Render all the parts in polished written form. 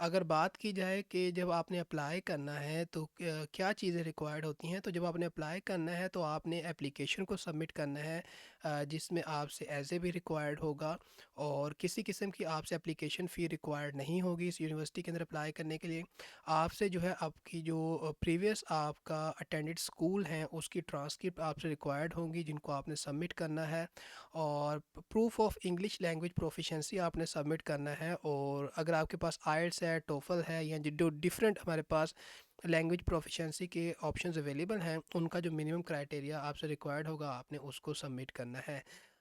اگر بات کی جائے کہ جب آپ نے اپلائی کرنا ہے تو کیا چیزیں ریکوائرڈ ہوتی ہیں، تو جب آپ نے اپلائی کرنا ہے تو آپ نے اپلیکیشن کو سبمٹ کرنا ہے، جس میں آپ سے ایسے بھی ریکوائرڈ ہوگا، اور کسی قسم کی آپ سے اپلیکیشن فی ریکوائرڈ نہیں ہوگی اس یونیورسٹی کے اندر اپلائی کرنے کے لیے۔ آپ سے جو ہے آپ کی جو پریویس آپ کا اٹینڈڈ اسکول ہیں اس کی ٹرانسکرپٹ آپ سے ریکوائرڈ ہوں گی، جن کو آپ نے سبمٹ کرنا ہے، اور proof of English language proficiency آپ نے سبمٹ کرنا ہے۔ اور اگر آپ کے پاس آئلٹس ہے، ٹوفل ہے، یا جو ڈفرینٹ ہمارے پاس لینگویج پروفیشنسی کے آپشنز اویلیبل ہیں، ان کا جو منیمم کرائٹیریا آپ سے ریکوائرڈ ہوگا آپ نے اس کو سبمٹ کرنا ہے۔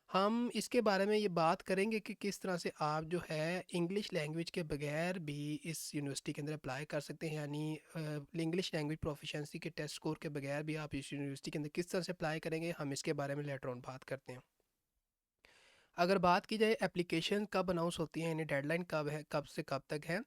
ہم اس کے بارے میں یہ بات کریں گے کہ کس طرح سے آپ جو ہے انگلش لینگویج کے بغیر بھی اس یونیورسٹی کے اندر اپلائی کر سکتے ہیں، یعنی انگلش لینگویج پروفیشنسی کے ٹیسٹ اسکور کے بغیر بھی آپ اس یونیورسٹی کے اندر کس طرح سے اپلائی کریں گے، ہم اس کے بارے میں لیٹر آن بات کرتے ہیں۔ اگر بات کی جائے اپلیکیشن کب اناؤنس ہوتی ہیں، یعنی ڈیڈ لائن کب ہے، کب سے کب تک ہے،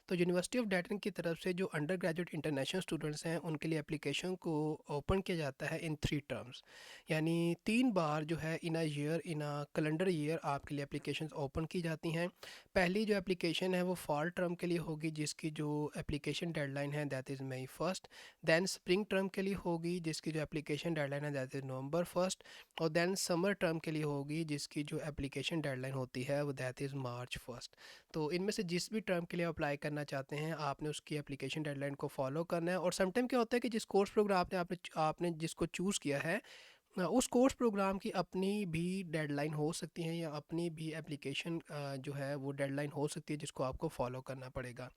تو یونیورسٹی آف ڈیٹن کی طرف سے جو انڈر گریجویٹ انٹرنیشنل اسٹوڈنٹس ہیں ان کے لیے اپلیکیشن کو اوپن کیا جاتا ہے ان 3 ٹرمز، یعنی 3 بار جو ہے in a year, in a calendar year آپ کے لیے اپلیکیشنز اوپن کی جاتی ہیں۔ پہلی جو اپلیکیشن ہے وہ فال ٹرم کے لیے ہوگی، جس کی جو اپلیکیشن ڈیڈ لائن ہے that is May 1۔ Then spring term کے لیے ہوگی جس کی جو اپلیکیشن ڈیڈ لائن ہے دیٹ از نومبر 1۔ اور دین سمر ٹرم کے لیے ہوگی جس کی جو اپلیکیشن ڈیڈ لائن ہوتی ہے وہ دیٹ از مارچ 1۔ تو ان میں سے جس بھی ٹرم کے لیے اپلائی کرنا چاہتے ہیں آپ نے اس کی اپلیکیشن ڈیڈ لائن کو فالو کرنا ہے۔ اور سم ٹائم کیا ہوتا ہے کہ جس کورس پروگرام آپ نے جس کو چوز کیا ہے، اس کورس پروگرام کی اپنی بھی ڈیڈ لائن ہو سکتی ہیں، یا اپنی بھی اپلیکیشن جو ہے وہ ڈیڈ لائن ہو سکتی ہے جس کو آپ کو فالو کرنا پڑے گا۔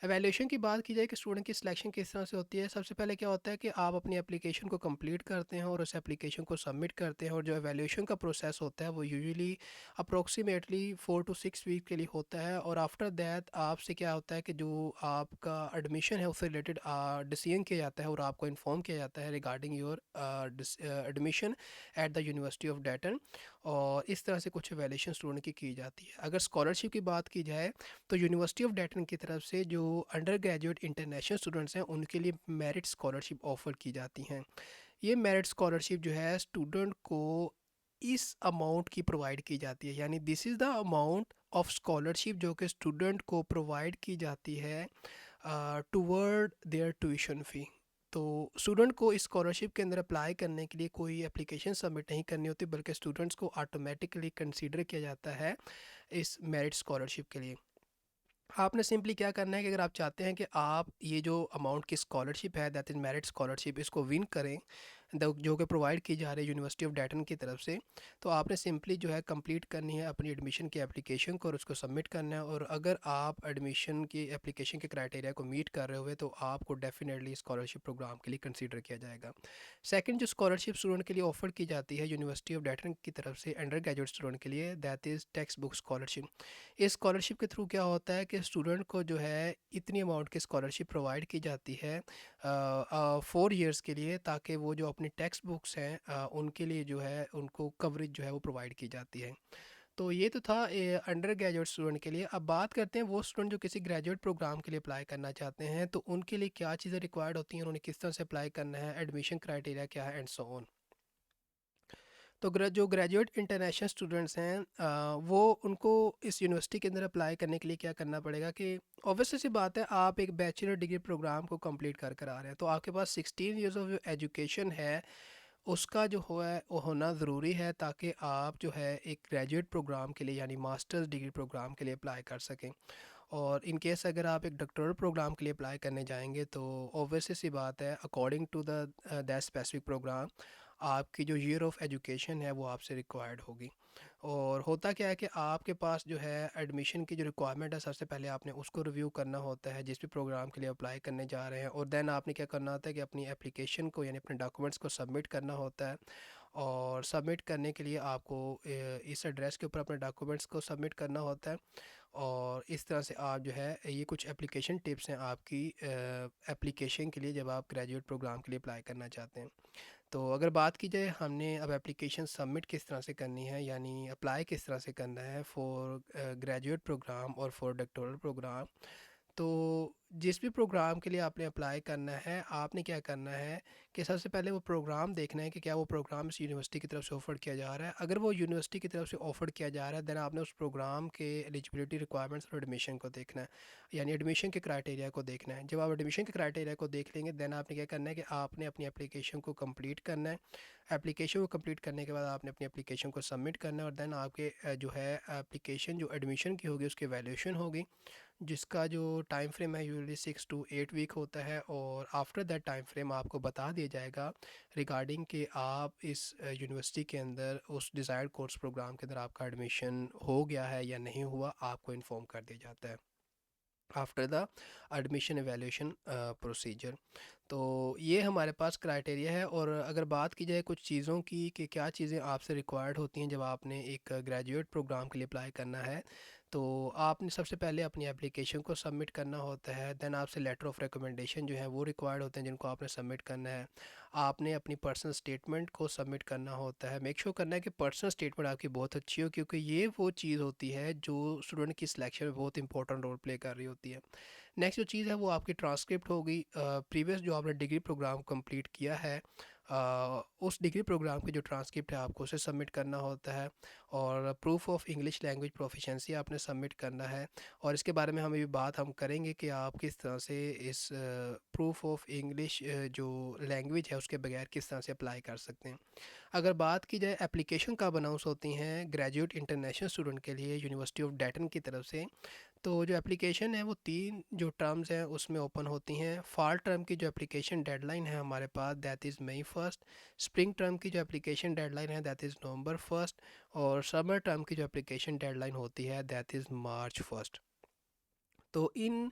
ایویلیویشن کی بات کی جائے کہ اسٹوڈنٹ کی سلیکشن کس طرح سے ہوتی ہے، سب سے پہلے کیا ہوتا ہے کہ آپ اپنی اپلیکیشن کو کمپلیٹ کرتے ہیں اور اس اپلیکیشن کو سبمٹ کرتے ہیں، اور جو ایویلیویشن کا پروسیس ہوتا ہے وہ یوزلی اپروکسیمیٹلی 4 to 6 ویک کے لیے ہوتا ہے۔ اور آفٹر دیٹ آپ سے کیا ہوتا ہے کہ جو آپ کا ایڈمیشن ہے اس سے ریلیٹڈ ڈیسیژن کیا جاتا ہے اور آپ کو انفارم کیا جاتا ہے regarding your admission at the University of Dayton, اور اس طرح سے کچھ ایویلیویشن اسٹوڈنٹ کی جاتی ہے۔ اگر اسکالرشپ کی بات کی جائے تو یونیورسٹی آف ڈیٹن کی طرف سے جو انڈر گریجویٹ انٹرنیشنل اسٹوڈنٹس ہیں ان کے لیے میرٹ اسکالرشپ آفر کی جاتی ہیں۔ یہ میرٹ اسکالرشپ جو ہے اسٹوڈنٹ کو اس اماؤنٹ کی پرووائڈ کی جاتی ہے، یعنی دس از دا اماؤنٹ آف اسکالرشپ جو کہ اسٹوڈنٹ کو پرووائڈ کی جاتی ہے ٹورڈ دیئر ٹیوشن فی۔ تو اسٹوڈنٹ کو اس اسکالرشپ کے اندر اپلائی کرنے کے لیے کوئی اپلیکیشن سبمٹ نہیں کرنی ہوتی، بلکہ اسٹوڈنٹس کو آٹومیٹکلی کنسیڈر کیا جاتا ہے اس میرٹ اسکالرشپ کے لیے۔ آپ نے سمپلی کیا کرنا ہے کہ اگر آپ چاہتے ہیں کہ آپ یہ جو اماؤنٹ کی اسکالرشپ ہے دیٹ از میرٹ اسکالرشپ اس کو ون کریں، جو کہ پرووائڈ کی جا رہی ہے یونیورسٹی آف ڈیٹن کی طرف سے، تو آپ نے سمپلی جو ہے کمپلیٹ کرنی ہے اپنی ایڈمیشن کی اپلیکیشن کو اور اس کو سبمٹ کرنا ہے۔ اور اگر آپ ایڈمیشن کی اپلیکیشن کے کرائٹیریا کو میٹ کر رہے ہوئے تو آپ کو ڈیفینیٹلی اسکالرشپ پروگرام کے لیے کنسیڈر کیا جائے گا۔ سیکنڈ جو اسکالرشپ اسٹوڈنٹ کے لیے آفر کی جاتی ہے یونیورسٹی آف ڈیٹن کی طرف سے انڈر گریجویٹ اسٹوڈنٹ کے لیے that is text book scholarship. اس اسکالرشپ کے تھرو کیا ہوتا ہے کہ اسٹوڈنٹ کو جو ہے اتنی اماؤنٹ کی اسکالرشپ پرووائڈ کی جاتی ہے 4 ایئرس کے لیے، تاکہ وہ جو اپنی ٹیکسٹ بکس ہیں ان کے لیے جو ہے ان کو کوریج جو ہے وہ پرووائڈ کی جاتی ہے۔ تو یہ تو تھا انڈر گریجویٹ اسٹوڈنٹ کے لیے۔ اب بات کرتے ہیں وہ اسٹوڈنٹ جو کسی گریجویٹ پروگرام کے لیے اپلائی کرنا چاہتے ہیں، تو ان کے لیے کیا چیزیں ریکوائرڈ ہوتی ہیں، انہوں نے کس طرح سے اپلائی کرنا ہے، ایڈمیشن کرائٹیریا کیا ہے اینڈ سو آن۔ تو جو گریجویٹ انٹرنیشنل اسٹوڈنٹس ہیں وہ ان کو اس یونیورسٹی کے اندر اپلائی کرنے کے لیے کیا کرنا پڑے گا کہ اوبیسلی سی بات ہے، آپ ایک بیچلر ڈگری پروگرام کو کمپلیٹ کر آ رہے ہیں، تو آپ کے پاس 16 ایئرس آف ایجوکیشن ہے، اس کا جو ہے وہ ہونا ضروری ہے تاکہ آپ جو ہے ایک گریجویٹ پروگرام کے لیے یعنی ماسٹرز ڈگری پروگرام کے لیے اپلائی کر سکیں۔ اور ان کیس اگر آپ ایک ڈاکٹرل پروگرام کے لیے اپلائی کرنے جائیں گے تو اوبیسلی سی بات ہے according to the that specific program آپ کی جو ایئر آف ایجوکیشن ہے وہ آپ سے ریکوائرڈ ہوگی۔ اور ہوتا کیا ہے کہ آپ کے پاس جو ہے ایڈمیشن کی جو ریکوائرمنٹ ہے سب سے پہلے آپ نے اس کو ریویو کرنا ہوتا ہے جس بھی پروگرام کے لیے اپلائی کرنے جا رہے ہیں، اور دین آپ نے کیا کرنا ہوتا ہے کہ اپنی اپلیکیشن کو یعنی اپنے ڈاکومنٹس کو سبمٹ کرنا ہوتا ہے، اور سبمٹ کرنے کے لیے آپ کو اس ایڈریس کے اوپر اپنے ڈاکومنٹس کو سبمٹ کرنا ہوتا ہے۔ اور اس طرح سے آپ جو ہے یہ کچھ اپلیکیشن ٹپس ہیں آپ کی اپلیکیشن کے لیے جب آپ گریجویٹ پروگرام کے لیے اپلائی کرنا چاہتے ہیں۔ تو اگر بات کی جائے ہم نے اب اپلیکیشن سبمٹ کس طرح سے کرنی ہے، یعنی اپلائی کس طرح سے کرنا ہے فور گریجویٹ پروگرام اور فور ڈاکٹورل پروگرام، تو جس بھی پروگرام کے لیے آپ نے اپلائی کرنا ہے آپ نے کیا کرنا ہے کہ سب سے پہلے وہ پروگرام دیکھنا ہے کہ کیا وہ پروگرام اس یونیورسٹی کی طرف سے آفر کیا جا رہا ہے. اگر وہ یونیورسٹی کی طرف سے آفر کیا جا رہا ہے دین آپ نے اس پروگرام کے ایلیجبلٹی ریکوائرمنٹس اور ایڈمیشن کو دیکھنا ہے, یعنی ایڈمیشن کے کرائٹیریا کو دیکھنا ہے. جب آپ ایڈمیشن کے کرائٹیریا کو دیکھ لیں گے دین آپ نے کیا کرنا ہے کہ آپ نے اپنی اپلیکیشن کو کمپلیٹ کرنا ہے. اپلیکیشن کو کمپلیٹ کرنے کے بعد آپ نے اپنی اپلیکیشن کو سبمٹ کرنا ہے, اور دین آپ کے جو ہے اپلیکیشن جو ایڈمیشن کی ہوگی اس کی ویلیویشن ہوگی, جس کا جو ٹائم فریم ہے یوزلی 6 to 8 ویک ہوتا ہے. اور آفٹر دیٹ ٹائم فریم آپ کو بتا دیا جائے گا ریگارڈنگ کہ آپ اس یونیورسٹی کے اندر اس ڈیزائرڈ کورس پروگرام کے اندر آپ کا ایڈمیشن ہو گیا ہے یا نہیں ہوا, آپ کو انفارم کر دیا جاتا ہے after the admission evaluation procedure. تو یہ ہمارے پاس کرائٹیریا ہے. اور اگر بات کی جائے کچھ چیزوں کی کہ کیا چیزیں آپ سے ریکوائرڈ ہوتی ہیں جب آپ نے ایک گریجویٹ پروگرام کے لیے اپلائی کرنا ہے, تو آپ نے سب سے پہلے اپنی اپلیکیشن کو سبمٹ کرنا ہوتا ہے. دین آپ سے لیٹر آف ریکمنڈیشن جو ہے وہ ریکوائرڈ ہوتے ہیں جن کو آپ نے سبمٹ کرنا ہے. آپ نے اپنی پرسنل اسٹیٹمنٹ کو سبمٹ کرنا ہوتا ہے. میک شور کرنا ہے کہ پرسنل اسٹیٹمنٹ آپ کی بہت اچھی ہو, کیونکہ یہ وہ چیز ہوتی ہے جو اسٹوڈنٹ کی سلیکشن میں بہت امپورٹنٹ رول پلے کر رہی ہوتی ہے. نیکسٹ جو چیز ہے وہ آپ کی ٹرانسکرپٹ ہوگی. پریویس جو آپ نے ڈگری پروگرام کمپلیٹ کیا ہے اس ڈگری پروگرام کی جو ٹرانسکرپٹ ہے آپ کو اسے سبمٹ کرنا ہوتا ہے. اور proof of English language proficiency آپ نے سبمٹ کرنا ہے. اور اس کے بارے میں ہم بات کریں گے کہ آپ کس طرح سے اس پروف آف انگلش جو لینگویج ہے اس کے بغیر کس طرح سے اپلائی کر سکتے ہیں. اگر بات کی جائے اپلیکیشن کب اناؤنس ہوتی ہیں گریجویٹ انٹرنیشنل اسٹوڈنٹ کے لیے یونیورسٹی آف ڈیٹن کی طرف سے, تو جو اپلیکیشن ہے وہ 3 جو ٹرمز ہیں اس میں اوپن ہوتی ہیں. فال ٹرم کی جو اپلیکیشن ڈیڈ لائن ہے ہمارے پاس that is May 1. Spring term کی جو اپلیکیشن ڈیڈ لائن ہے دیٹ از نومبر 1. اور سمر ٹرم کی جو اپلیکیشن ڈیڈ لائن ہوتی ہے دیٹ از مارچ 1. تو ان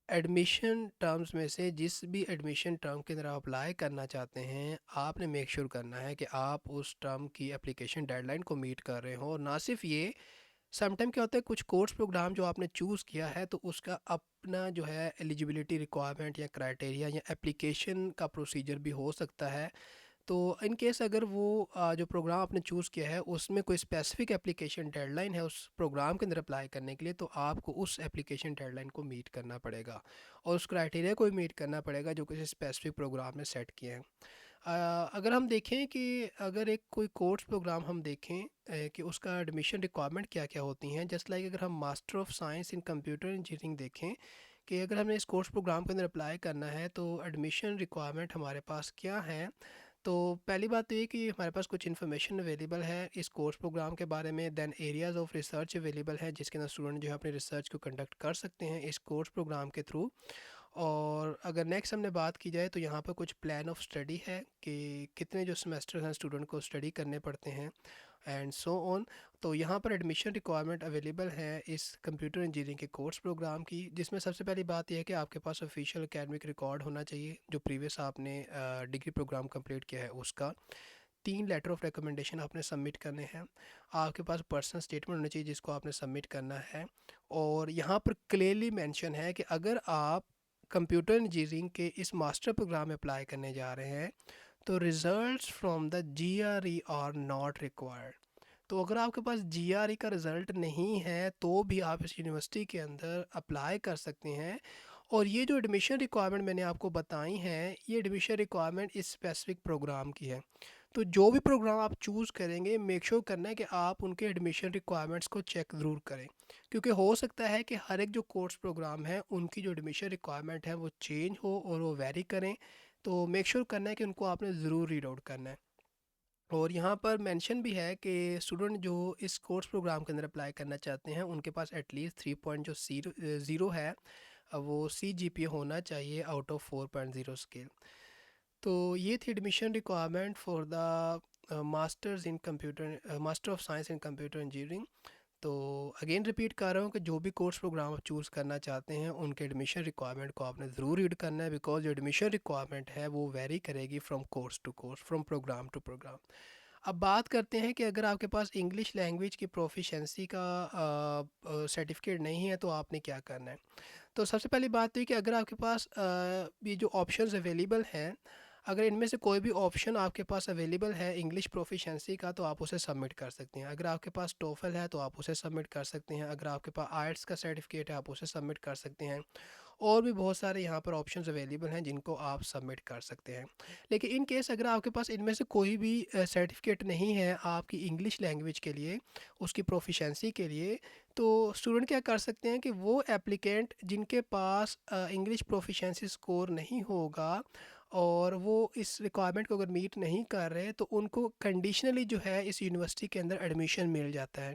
ایڈمیشن ٹرمز میں سے جس بھی ایڈمیشن ٹرم کے اندر آپ اپلائی کرنا چاہتے ہیں آپ نے میک شور کرنا ہے کہ آپ اس ٹرم کی اپلیکیشن ڈیڈ لائن کو میٹ کر رہے ہوں. اور نہ صرف یہ, سم ٹائم کیا ہوتا ہے کچھ کورس پروگرام جو آپ نے چوز کیا ہے تو اس کا اپنا جو ہے ایلیجبلٹی ریکوائرمنٹ یا کرائٹیریا یا اپلیکیشن کا پروسیجر بھی ہو سکتا ہے. تو ان کیس اگر وہ جو پروگرام آپ نے چوز کیا ہے اس میں کوئی اسپیسیفک اپلیکیشن ڈیڈ لائن ہے اس پروگرام کے اندر اپلائی کرنے کے لیے, تو آپ کو اس اپلیکیشن ڈیڈ لائن کو میٹ کرنا پڑے گا اور اس کرائٹیریا کو بھی میٹ کرنا پڑے گا جو کسی اسپیسیفک پروگرام میں سیٹ کیے ہیں. اگر ہم دیکھیں کہ اگر ایک کوئی کورس پروگرام ہم دیکھیں کہ اس کا ایڈمیشن ریکوائرمنٹ کیا کیا ہوتی ہیں, جسٹ لائک اگر ہم master of science in computer engineering دیکھیں کہ اگر ہم نے اس کورس پروگرام کے اندر اپلائی کرنا ہے تو ایڈمیشن ریکوائرمنٹ ہمارے پاس کیا ہیں. تو پہلی بات تو یہ کہ ہمارے پاس کچھ انفارمیشن اویلیبل ہے اس کورس پروگرام کے بارے میں. دین ایریاز آف ریسرچ اویلیبل ہے جس کے اندر اسٹوڈنٹ جو ہے اپنے ریسرچ کو کنڈکٹ کر سکتے ہیں اس کورس پروگرام کے تھرو. اور اگر نیکسٹ ہم نے بات کی جائے تو یہاں پر کچھ پلان آف اسٹڈی ہے کہ کتنے جو سمیسٹر ہیں اسٹوڈنٹ کو اسٹڈی کرنے پڑتے ہیں اینڈ سو آن. تو یہاں پر ایڈمیشن ریکوائرمنٹ اویلیبل ہے اس کمپیوٹر انجینئرنگ کے کورس پروگرام کی, جس میں سب سے پہلی بات یہ ہے کہ آپ کے پاس آفیشیل اکیڈمک ریکارڈ ہونا چاہیے جو پریویس آپ نے ڈگری پروگرام کمپلیٹ کیا ہے اس کا. 3 لیٹر آف ریکمنڈیشن آپ نے سبمٹ کرنے ہیں. آپ کے پاس پرسنل اسٹیٹمنٹ ہونی چاہیے جس کو آپ نے سبمٹ کرنا ہے. اور یہاں پر کلیئرلی مینشن ہے کہ اگر آپ کمپیوٹر انجینئرنگ کے اس ماسٹر پروگرام میں اپلائی کرنے جا رہے ہیں تو results from the G R E are not required. تو اگر آپ کے پاس جی آر ای کا رزلٹ نہیں ہے تو بھی آپ اس یونیورسٹی کے اندر اپلائی کر سکتے ہیں. اور یہ جو ایڈمیشن ریکوائرمنٹ میں نے آپ کو بتائی ہیں یہ ایڈمیشن ریکوائرمنٹ اس اسپیسیفک پروگرام کی ہے. تو جو بھی پروگرام آپ چوز کریں گے میک شور کرنا ہے کہ آپ ان کے ایڈمیشن ریکوائرمنٹس کو چیک ضرور کریں, کیونکہ ہو سکتا ہے کہ ہر ایک جو کورس پروگرام ہے ان کی جو ایڈمیشن ریکوائرمنٹ ہے وہ چینج ہو اور وہ ویری کریں. تو میک شور کرنا ہے کہ ان کو آپ نے ضرور ریڈ آؤٹ کرنا ہے. اور یہاں پر مینشن بھی ہے کہ اسٹوڈنٹ جو اس کورس پروگرام کے اندر اپلائی کرنا چاہتے ہیں ان کے پاس ایٹ لیسٹ 3.0 ہے وہ سی جی پی ہونا چاہیے آؤٹ آف 4.0 اسکیل. تو یہ تھی admission requirement for the master of science in computer engineering. تو اگین ریپیٹ کر رہا ہوں کہ جو بھی کورس پروگرام آپ چوز کرنا چاہتے ہیں ان کے ایڈمیشن ریکوائرمنٹ کو آپ نے ضرور ریڈ کرنا ہے, بیکاز جو ایڈمیشن ریکوائرمنٹ ہے وہ ویری کرے گی from course to course, from program to program. اب بات کرتے ہیں کہ اگر آپ کے پاس انگلش لینگویج کی پروفیشنسی کا سرٹیفکیٹ نہیں ہے تو آپ نے کیا کرنا ہے. تو سب سے پہلی بات یہ کہ اگر آپ کے پاس یہ جو آپشنز اویلیبل ہیں اگر ان میں سے کوئی بھی آپشن آپ کے پاس اویلیبل ہے انگلش پروفیشنسی کا تو آپ اسے سبمٹ کر سکتے ہیں. اگر آپ کے پاس ٹوفل ہے تو آپ اسے سبمٹ کر سکتے ہیں. اگر آپ کے پاس آئلٹس کا سرٹیفکیٹ ہے آپ اسے سبمٹ کر سکتے ہیں. اور بھی بہت سارے یہاں پر آپشنز اویلیبل ہیں جن کو آپ سبمٹ کر سکتے ہیں. لیکن ان کیس اگر آپ کے پاس ان میں سے کوئی بھی سرٹیفکیٹ نہیں ہے آپ کی انگلش لینگویج کے لیے، اس کی پروفیشنسی کے لیے، تو اسٹوڈنٹ کیا کر سکتے ہیں کہ وہ ایپلیکینٹ جن کے پاس انگلش پروفیشنسی اسکور نہیں ہوگا اور وہ اس ریکوائرمنٹ کو اگر میٹ نہیں کر رہے تو ان کو کنڈیشنلی جو ہے اس یونیورسٹی کے اندر ایڈمیشن مل جاتا ہے.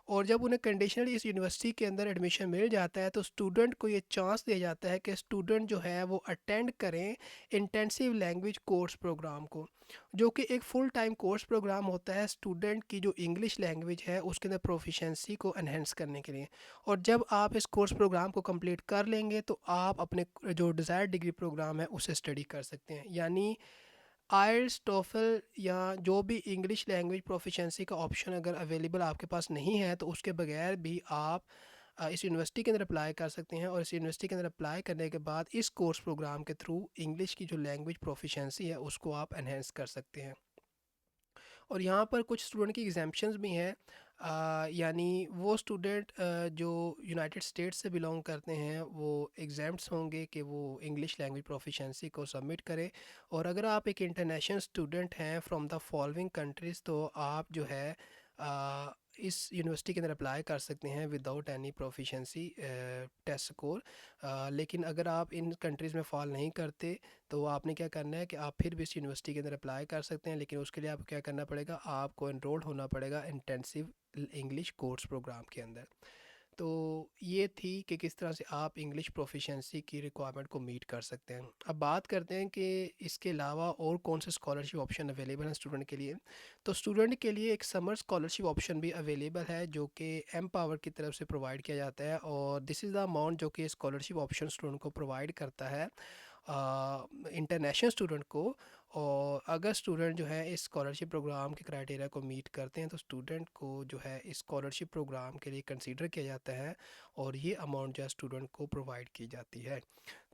اور جب انہیں کنڈیشنلی اس یونیورسٹی کے اندر ایڈمیشن مل جاتا ہے تو اسٹوڈنٹ کو یہ چانس دیا جاتا ہے کہ اسٹوڈنٹ جو ہے وہ اٹینڈ کریں انٹینسیو لینگویج کورس پروگرام کو، جو کہ ایک فل ٹائم کورس پروگرام ہوتا ہے اسٹوڈنٹ کی جو انگلش لینگویج ہے اس کے اندر پروفیشنسی کو انہینس کرنے کے لیے. اور جب آپ اس کورس پروگرام کو کمپلیٹ کر لیں گے تو آپ اپنے جو ڈیزائر ڈگری پروگرام ہے اسے اسٹڈی کر سکتے ہیں. یعنی آئلس ٹوفل یا جو بھی انگلش لینگویج پروفیشنسی کا آپشن اگر اویلیبل آپ کے پاس نہیں ہے تو اس کے بغیر بھی آپ اس یونیورسٹی کے اندر اپلائی کر سکتے ہیں. اور اس یونیورسٹی کے اندر اپلائی کرنے کے بعد اس کورس پروگرام کے تھرو انگلش کی جو لینگویج پروفیشنسی ہے اس کو آپ انہینس کر سکتے ہیں. اور یہاں پر کچھ اسٹوڈنٹ کی ایگزامپشنز بھی ہیں. یعنی وہ اسٹوڈنٹ جو یونائٹڈ اسٹیٹس سے بلونگ کرتے ہیں وہ ایگزامپٹس ہوں گے کہ وہ انگلش لینگویج پروفیشنسی کو سبمٹ کرے. اور اگر آپ ایک انٹرنیشنل اسٹوڈنٹ ہیں فرام دا فالوئنگ کنٹریز تو آپ جو ہے اس یونیورسٹی کے اندر اپلائی کر سکتے ہیں without any proficiency test score. لیکن اگر آپ ان کنٹریز میں فال نہیں کرتے تو آپ نے کیا کرنا ہے کہ آپ پھر بھی اس یونیورسٹی کے اندر اپلائی کر سکتے ہیں، لیکن اس کے لیے آپ کو کیا کرنا پڑے گا، آپ کو انرول ہونا پڑے گا انٹینسیو انگلش کورس پروگرام کے اندر. تو یہ تھی کہ کس طرح سے آپ انگلش پروفیشنسی کی ریکوائرمنٹ کو میٹ کر سکتے ہیں. اب بات کرتے ہیں کہ اس کے علاوہ اور کون سے اسکالرشپ آپشن اویلیبل ہیں اسٹوڈنٹ کے لیے. تو اسٹوڈنٹ کے لیے ایک سمر اسکالرشپ آپشن بھی اویلیبل ہے جو کہ ایم پاور کی طرف سے پرووائڈ کیا جاتا ہے. اور دس از دا اماؤنٹ جو کہ اسکالرشپ آپشن اسٹوڈنٹ کو پرووائڈ کرتا ہے انٹرنیشنل اسٹوڈنٹ کو. اور اگر اسٹوڈنٹ جو ہے اس اسکالرشپ پروگرام کے کرائٹیریا کو میٹ کرتے ہیں تو اسٹوڈنٹ کو جو ہے اس اسکالرشپ پروگرام کے لیے کنسیڈر کیا جاتا ہے اور یہ اماؤنٹ جو ہے اسٹوڈنٹ کو پرووائڈ کی جاتی ہے.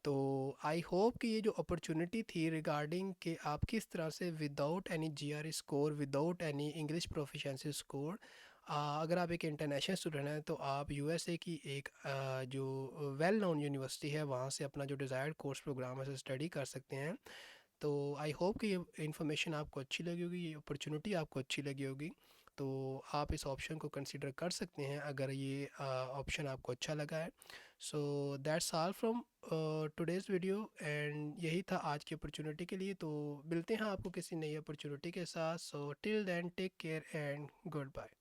تو آئی ہوپ کہ یہ جو اپرچونٹی تھی ریگارڈنگ کہ آپ کس طرح سے without any G R score, without any English proficiency score, اگر آپ ایک انٹرنیشنل اسٹوڈنٹ ہیں تو آپ یو ایس اے کی ایک جو ویل نون یونیورسٹی ہے وہاں سے اپنا جو ڈیزائرڈ کورس پروگرام ہے اسے اسٹڈی کر سکتے ہیں. تو آئی ہوپ کہ یہ انفارمیشن آپ کو اچھی لگی ہوگی، یہ اپرچونٹی آپ کو اچھی لگی ہوگی. تو آپ اس آپشن کو کنسیڈر کر سکتے ہیں اگر یہ آپشن آپ کو اچھا لگا ہے. So that's all from today's video, and یہی تھا آج کی اپرچونٹی کے لیے. تو ملتے ہیں آپ کو کسی نئی اپرچونٹی کے ساتھ. So till then take care and good bye.